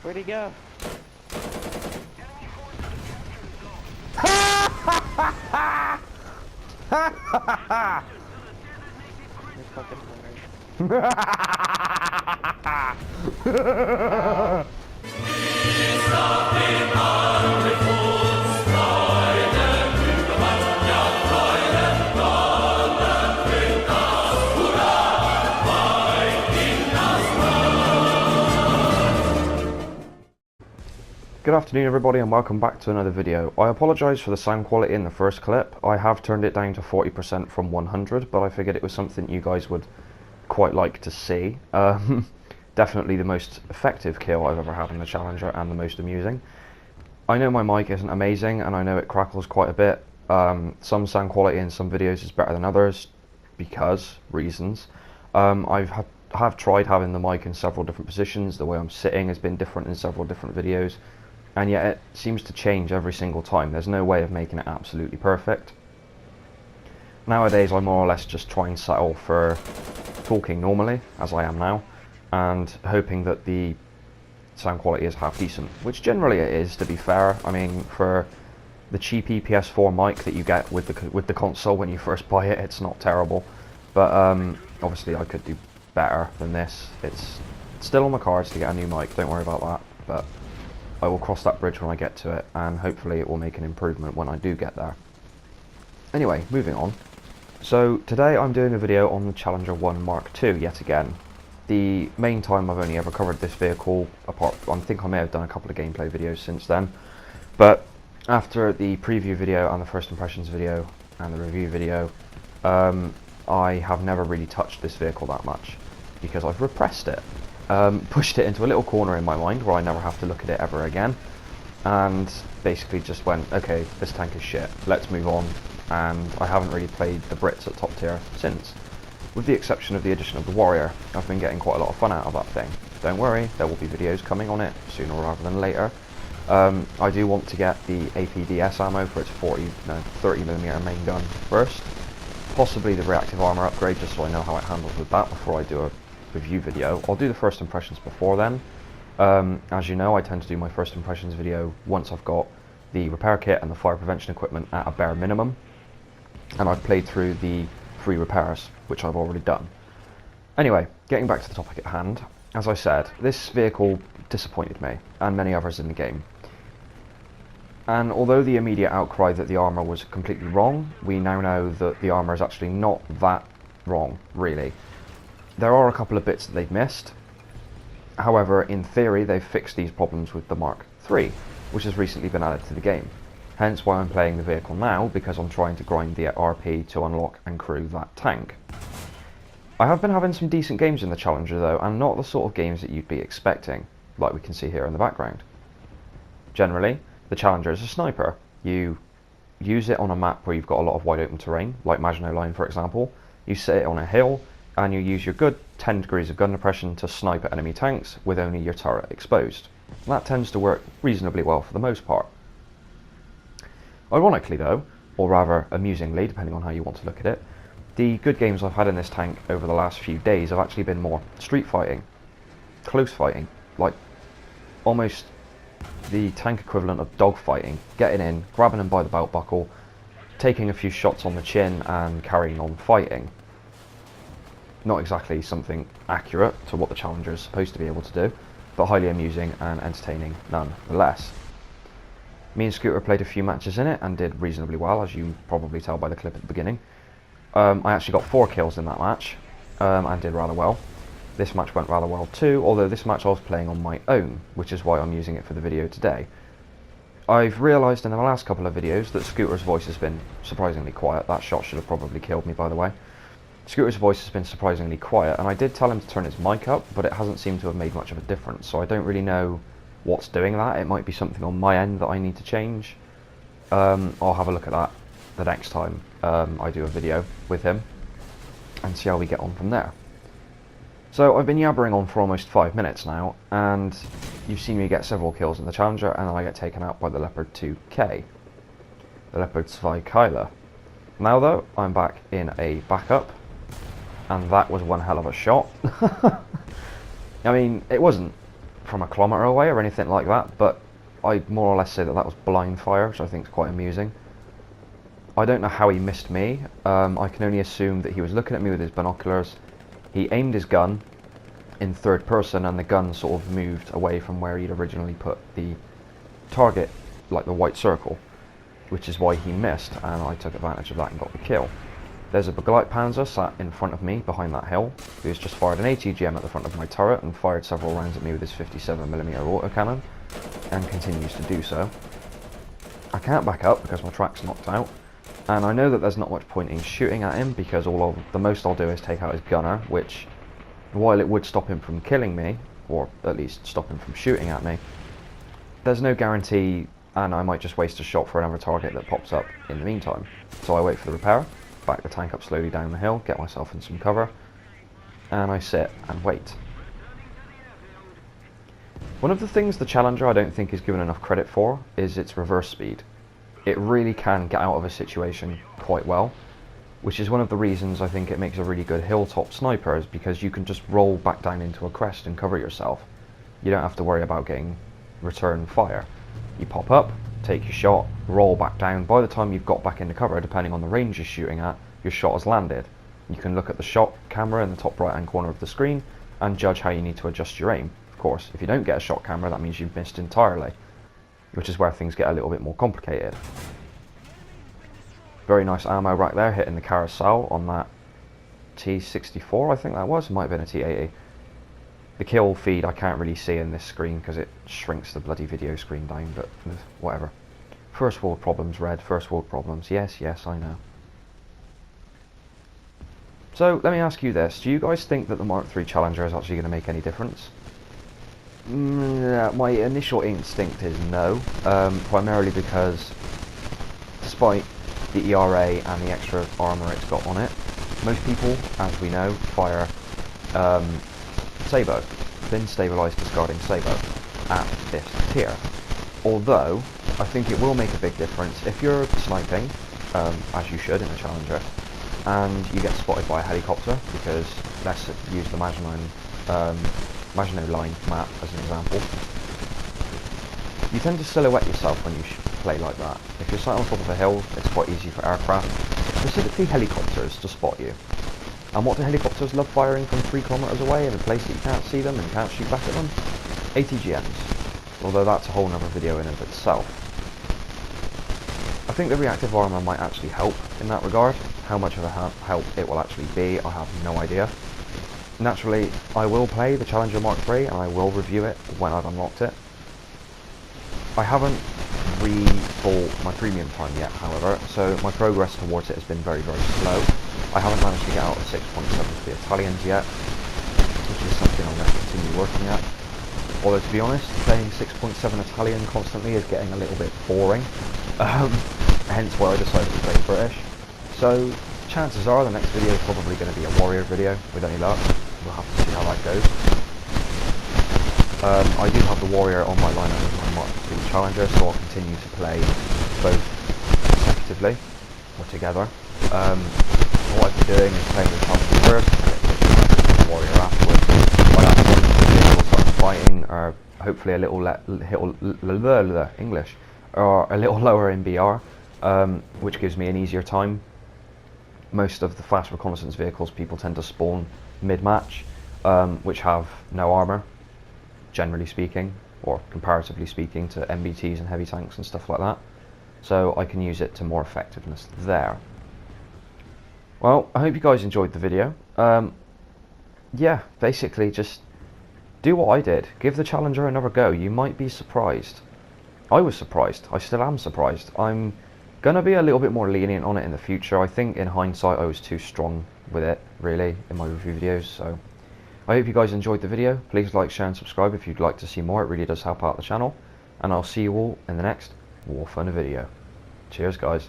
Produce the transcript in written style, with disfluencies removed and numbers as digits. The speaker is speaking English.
Where'd he go? You're fucking hilarious. Good afternoon everybody and welcome back to another video. I apologise for the sound quality in the first clip. I have turned it down to 40% from 100, but I figured it was something you guys would quite like to see. Definitely the most effective kill I've ever had in the Challenger and the most amusing. I know my mic isn't amazing and I know it crackles quite a bit. Some sound quality in some videos is better than others because reasons. I've tried having the mic in several different positions. The way I'm sitting has been different in several different videos. And yet it seems to change every single time. There's no way of making it absolutely perfect. Nowadays I more or less just try and settle for talking normally, as I am now, and hoping that the sound quality is half decent, which generally it is, to be fair. I mean, for the cheapy PS4 mic that you get with the console when you first buy it, it's not terrible. But obviously I could do better than this. It's still on the cards to get a new mic, don't worry about that, but I will cross that bridge when I get to it, and hopefully it will make an improvement when I do get there. Anyway, moving on. So today I'm doing a video on the Challenger 1 Mark II yet again. The main time I've only ever covered this vehicle, apart from, I think I may have done a couple of gameplay videos since then, but after the preview video and the first impressions video and the review video, I have never really touched this vehicle that much because I've repressed it. Pushed it into a little corner in my mind where I never have to look at it ever again, and basically just went, okay, this tank is shit, let's move on, and I haven't really played the Brits at top tier since. With the exception of the addition of the Warrior, I've been getting quite a lot of fun out of that thing. Don't worry, there will be videos coming on it sooner rather than later. I do want to get the APDS ammo for its 30mm main gun first, possibly the reactive armor upgrade just so I know how it handles with that before I do a review video. I'll do the first impressions before then. As you know, I tend to do my first impressions video once I've got the repair kit and the fire prevention equipment at a bare minimum, and I've played through the free repairs, which I've already done. Anyway, getting back to the topic at hand, as I said, this vehicle disappointed me, and many others in the game. And although the immediate outcry that the armour was completely wrong, we now know that the armour is actually not that wrong, really. There are a couple of bits that they've missed. However, in theory, they've fixed these problems with the Mark III, which has recently been added to the game. Hence why I'm playing the vehicle now, because I'm trying to grind the RP to unlock and crew that tank. I have been having some decent games in the Challenger though, and not the sort of games that you'd be expecting, like we can see here in the background. Generally, the Challenger is a sniper. You use it on a map where you've got a lot of wide open terrain, like Maginot Line for example. You sit it on a hill, and you use your good 10 degrees of gun depression to snipe at enemy tanks with only your turret exposed. And that tends to work reasonably well for the most part. Ironically though, or rather amusingly, depending on how you want to look at it, the good games I've had in this tank over the last few days have actually been more street fighting, close fighting, like almost the tank equivalent of dog fighting, getting in, grabbing them by the belt buckle, taking a few shots on the chin and carrying on fighting. Not exactly something accurate to what the Challenger is supposed to be able to do, but highly amusing and entertaining nonetheless. Me and Scooter played a few matches in it and did reasonably well, as you probably tell by the clip at the beginning. I actually got 4 kills in that match, and did rather well. This match went rather well too, although this match I was playing on my own, which is why I'm using it for the video today. I've realised in the last couple of videos that Scooter's voice has been surprisingly quiet. That shot should have probably killed me, by the way. Scooter's voice has been surprisingly quiet, and I did tell him to turn his mic up, but it hasn't seemed to have made much of a difference, so I don't really know what's doing that. It might be something on my end that I need to change. I'll have a look at that the next time I do a video with him, and see how we get on from there. So I've been yabbering on for almost 5 minutes now, and you've seen me get several kills in the Challenger, and then I get taken out by the Leopard 2K. The Leopard 2 Kyler. Now though, I'm back in a backup, and that was one hell of a shot. I mean, it wasn't from a kilometre away or anything like that, but I'd more or less say that that was blind fire, which I think is quite amusing. I don't know how he missed me. I can only assume that he was looking at me with his binoculars. He aimed his gun in third person, and the gun sort of moved away from where he'd originally put the target, like the white circle, which is why he missed, and I took advantage of that and got the kill. There's a Begleitpanzer sat in front of me behind that hill, who's just fired an ATGM at the front of my turret and fired several rounds at me with his 57mm autocannon, and continues to do so. I can't back up because my track's knocked out, and I know that there's not much point in shooting at him because the most I'll do is take out his gunner, which, while it would stop him from killing me, or at least stop him from shooting at me, there's no guarantee, and I might just waste a shot for another target that pops up in the meantime. So I wait for the repair, back the tank up slowly down the hill, get myself in some cover, and I sit and wait. One of the things the Challenger I don't think is given enough credit for is its reverse speed. It really can get out of a situation quite well, which is one of the reasons I think it makes a really good hilltop sniper, is because you can just roll back down into a crest and cover yourself. You don't have to worry about getting return fire. You pop up, take your shot, roll back down. By the time you've got back into cover, depending on the range you're shooting at, your shot has landed. You can look at the shot camera in the top right hand corner of the screen and judge how you need to adjust your aim. Of course, if you don't get a shot camera, that means you've missed entirely, which is where things get a little bit more complicated. Very nice ammo rack there, hitting the carousel on that T64, I think that was. It might have been a T80. The kill feed I can't really see in this screen because it shrinks the bloody video screen down, but whatever. First world problems, Red. First world problems. Yes, yes, I know. So, let me ask you this. Do you guys think that the Mark III Challenger is actually going to make any difference? My initial instinct is no, primarily because despite the ERA and the extra armour it's got on it, most people, as we know, fire Sabo, thin stabilised discarding Sabo, at this tier. Although, I think it will make a big difference if you're sniping, as you should in a Challenger, and you get spotted by a helicopter, because let's use the Maginot Line map as an example. You tend to silhouette yourself when you play like that. If you're sat on top of a hill, it's quite easy for aircraft, specifically helicopters, to spot you. And what do helicopters love firing from 3 kilometers away in a place that you can't see them and can't shoot back at them? ATGMs. Although that's a whole other video in and of itself. I think the reactive armour might actually help in that regard. How much of a help it will actually be, I have no idea. Naturally, I will play the Challenger Mark III and I will review it when I've unlocked it. I haven't re-bought my premium time yet, however, so my progress towards it has been very, very slow. I haven't managed to get out of 6.7 for the Italians yet, which is something I'm going to continue working at. Although, to be honest, playing 6.7 Italian constantly is getting a little bit boring, hence why I decided to play British. So, chances are the next video is probably going to be a warrior video, with any luck. We'll have to see how that goes. I do have the warrior on my lineup with my Mark III Challenger, so I'll continue to play both consecutively, or together. What I've been doing is playing the Challenger first, and then the warrior afterwards. By that point, the vehicles start fighting are hopefully a little English, or a little lower in BR, which gives me an easier time. Most of the fast reconnaissance vehicles people tend to spawn mid-match, which have no armour, generally speaking, or comparatively speaking to MBTs and heavy tanks and stuff like that. So I can use it to more effectiveness there. Well, I hope you guys enjoyed the video. Yeah, basically just do what I did. Give the Challenger another go. You might be surprised. I was surprised. I still am surprised. I'm going to be a little bit more lenient on it in the future. I think in hindsight I was too strong with it, really, in my review videos. So I hope you guys enjoyed the video. Please like, share and subscribe if you'd like to see more. It really does help out the channel. And I'll see you all in the next War Fun video. Cheers, guys.